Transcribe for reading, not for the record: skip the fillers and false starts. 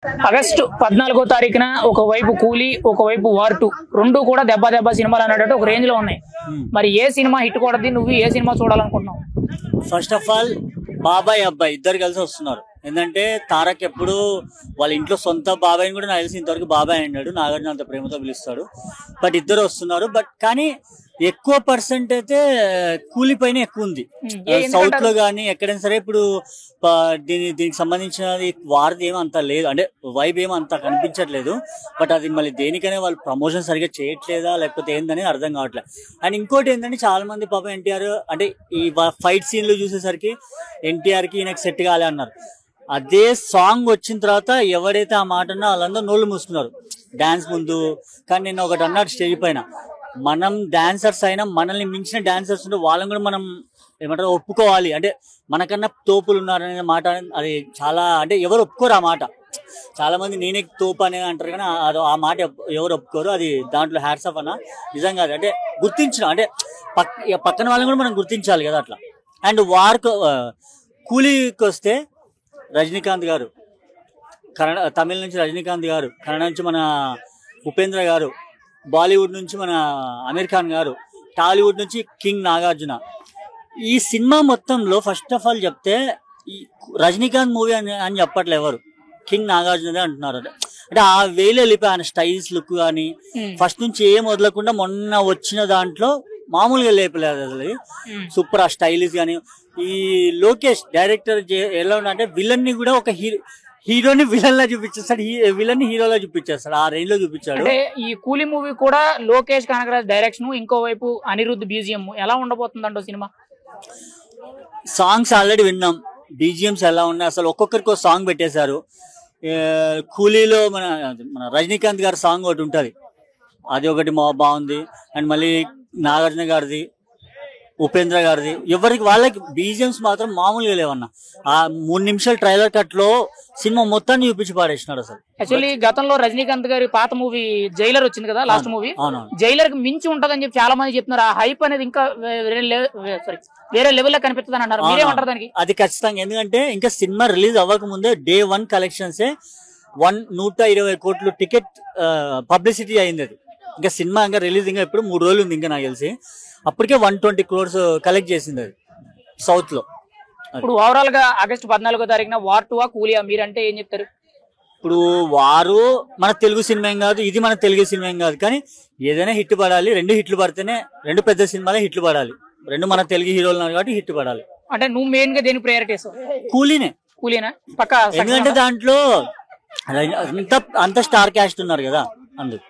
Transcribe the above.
August 14వ తారీఖున ఒకవైపు కూలీ ఒకవైపు వార్ 2 రెండు కూడా దెబ్బ దెబ్బ సినిమాలు అన్నట్టు ఒక రేంజ్ లో ఉన్నాయి. మరి ఏ సినిమా హిట్ కొడది, నువ్వు ఏ సినిమా చూడాలనుకుంటున్నావు? ఫస్ట్ ఆఫ్ ఆల్ బాబాయ్ అబ్బాయి ఇద్దరు కలిసి వస్తున్నారు. ఏంటంటే తారక్ ఎప్పుడు వాళ్ళ ఇంట్లో సొంత బాబాయ్ని కూడా నాకు తెలిసి ఇంతవరకు బాబాయ్ అన్నాడు, నాగార్జున అంత ప్రేమతో పిలుస్తాడు. బట్ ఇద్దరు వస్తున్నారు. బట్ కానీ ఎక్కువ పర్సెంట్ అయితే కూలీ పైన ఎక్కువ ఉంది సౌత్ లో గానీ ఎక్కడైనా సరే. ఇప్పుడు దీనికి సంబంధించినది వారిది ఏమో అంత లేదు, అంటే వైబ్ ఏమో అంత కనిపించట్లేదు. బట్ అది మళ్ళీ దేనికనే వాళ్ళు ప్రమోషన్ సరిగ్గా చేయట్లేదా లేకపోతే ఏందని అర్థం కావట్లేదు. అండ్ ఇంకోటి ఏంటంటే చాలా మంది పాపం ఎన్టీఆర్ అంటే ఈ ఫైట్ సీన్లు చూసేసరికి ఎన్టీఆర్ కి ఈయనకి సెట్ కాలే అన్నారు. అదే సాంగ్ వచ్చిన తర్వాత ఎవరైతే ఆ మాట అన్నా వాళ్ళందరూ నోళ్ళు మూసుకున్నారు డాన్స్ ముందు. కానీ నేను ఒకటి అన్నాడు స్టేజ్ పైన, మనం డాన్సర్స్ అయినా మనల్ని మించిన డాన్సర్స్ ఉంటే వాళ్ళని కూడా మనం ఏమంటారు ఒప్పుకోవాలి. అంటే మనకన్నా తోపులు ఉన్నారనే మాట అది చాలా, అంటే ఎవరు ఒప్పుకోరు ఆ మాట. చాలా మంది నేనే తోపు అనేది అంటారు కానీ ఆ మాట ఎవరు ఒప్పుకోరు. అది దాంట్లో హ్యాట్స్ ఆఫ్ అన్న నిజంగా. అంటే గుర్తించడం అంటే పక్కన వాళ్ళని కూడా మనం గుర్తించాలి కదా అట్లా. అండ్ కూలీకి వస్తే రజనీకాంత్ గారు, తమిళ నుంచి రజనీకాంత్ గారు, కన్నడ నుంచి మన ఉపేంద్ర గారు, బాలీవుడ్ నుంచి మన అమీర్ ఖాన్ గారు, టాలీవుడ్ నుంచి కింగ్ నాగార్జున. ఈ సినిమా మొత్తంలో ఫస్ట్ ఆఫ్ ఆల్ చెప్తే ఈ రజనీకాంత్ మూవీ అని చెప్పట్లే ఎవరు, కింగ్ నాగార్జునదే అంటున్నారు. అంటే ఆ వేలు వెళ్ళిపోయి ఆయన స్టైల్స్ లుక్ కానీ ఫస్ట్ నుంచి ఏం వదలకుండా మొన్న వచ్చిన దాంట్లో మామూలుగా లేపలేదు అసలు. సూపర్ ఆ స్టైలిష్ కానీ. ఈ లోకేష్ డైరెక్టర్ ఎలా అంటే విలన్ ని కూడా ఒక హీరోని విలన్ లా చూపించేస్తాడు, విలన్ ని హీరోలా చూపించేస్తాడు, ఆ రేంజ్ లో చూపించాడు. అంటే ఈ కూలీ మూవీ కూడా లోకేష్ కనగరాజ్ డైరెక్షన్, ఇంకోవైపు అనిరుద్ధ్ బీజిఎం ఎలా ఉండబోతుందంటో సినిమా? సాంగ్స్ ఆల్రెడీ విన్నాం, బీజిఎంస్ ఎలా ఉన్నాయి అసలు ఒక్కొక్కరికి ఒక సాంగ్ పెట్టేశారు. కూలీలో మన రజనీకాంత్ గారి సాంగ్ ఒకటి ఉంటుంది, అది ఒకటి బాగుంది. అండ్ మళ్ళీ నాగార్జున గారిది, ఉపేంద్ర గారిది, ఎవరికి వాళ్ళకి బీజిఎంస్ మాత్రం మామూలుగా లేవన్నా. ఆ 3 నిమిషాల ట్రైలర్ కట్ లో సినిమా మొత్తాన్ని చూపించి పాడేసినాడు అసలు. యాక్చువల్లీ గతంలో రజనీకాంత్ గారి పాత మూవీ జైలర్ వచ్చింది కదా, లాస్ట్ మూవీ, జైలర్ కి మించి ఉంటదని చెప్పి చాలా మంది చెప్తున్నారు. ఆ హైప్ అనేది ఇంకా వేరే లెవెల్ లో కనిపిస్తుంది అని అన్నారు. మీరేమంటారు దానికి? అది ఖచ్చితంగా, ఎందుకంటే ఇంకా సినిమా రిలీజ్ అవ్వక ముందే Day 1 కలెక్షన్స్ 120 కోట్లు టికెట్ పబ్లిసిటీ అయింది. అది ఇంకా సినిమా ఇంకా రిలీజ్ ఇంకా ఇప్పుడు 3 రోజులు ఉంది ఇంకా నాకు తెలిసి. అప్పటికే 120 crores కలెక్ట్ చేసింది అది సౌత్ లో. ఇప్పుడు ఓవరాల్ గా ఆగస్టు 14వ తారీఖున వార్ 2 కూలియా, మీరంటే ఏం చెప్తారు? ఇప్పుడు వారు మన తెలుగు సినిమా ఏం కాదు, ఇది మన తెలుగు సినిమా ఏం కాదు, కానీ ఏదైనా హిట్ పడాలి. 2 హిట్లు పడితేనే, 2 పెద్ద సినిమాలే హిట్లు పడాలి. 2 మన తెలుగు హీరోలు ఉన్నారు కాబట్టి హిట్ పడాలి. అంటే నువ్వు మెయిన్ గా దేనికి ప్రయారిటీ ఇస్తావు? కూలీనా పక్కా, ఎందుకంటే దాంట్లో అంత స్టార్ క్యాస్ట్ ఉన్నారు కదా అందుకు.